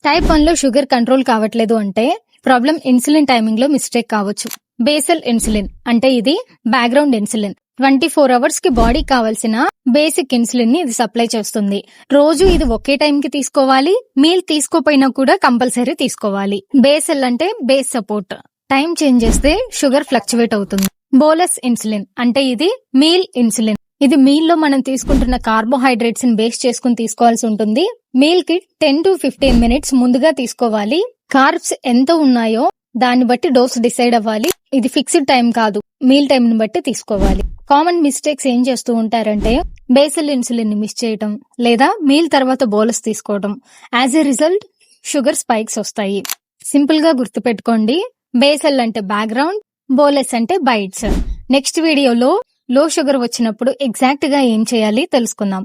Type 1 లో sugar control కావట్లేదు అంటే ప్రాబ్లం ఇన్సులిన్ టైమింగ్ లో మిస్టేక్ కావచ్చు. బేసల్ ఇన్సులిన్ అంటే ఇది బ్యాక్గ్రౌండ్ ఇన్సులిన్. 24 అవర్స్ కి బాడీ కావాల్సిన బేసిక్ ఇన్సులిన్ ని ఇది సప్లై చేస్తుంది. రోజు ఇది ఒకే టైం కి తీసుకోవాలి. మీల్ తీసుకోపోయినా కూడా కంపల్సరీ తీసుకోవాలి. బేసల్ అంటే బేస్ సపోర్ట్. టైం చేంజ్ చేస్తే షుగర్ ఫ్లక్చువేట్ అవుతుంది. బోలస్ ఇన్సులిన్ అంటే ఇది మీల్ ఇన్సులిన్. ఇది మీల్ లో మనం తీసుకుంటున్న కార్బోహైడ్రేట్స్ ని బేస్ చేసుకుని తీసుకోవాల్సి ఉంటుంది. మీల్ కి 10 to 15 మినిట్స్ ముందుగా తీసుకోవాలి. కార్బ్స్ ఎంత ఉన్నాయో దాన్ని బట్టి డోస్ డిసైడ్ అవ్వాలి. ఇది ఫిక్స్డ్ టైం కాదు, మీల్ టైం ని బట్టి తీసుకోవాలి. కామన్ మిస్టేక్స్ ఏం చేస్తూ ఉంటారంటే బేసల్ ఇన్సులిన్ ని మిస్ చేయటం లేదా మీల్ తర్వాత బోలస్ తీసుకోవడం. As a result sugar spikes వస్తాయి. సింపుల్ గా గుర్తుపెట్టుకోండి, బేసల్ అంటే బ్యాక్గ్రౌండ్, బోలస్ అంటే బైట్స్. నెక్స్ట్ వీడియోలో లో షుగర్ వచ్చినప్పుడు ఎగ్జాక్ట్ గా ఏం చేయాలి తెలుసుకుందాం.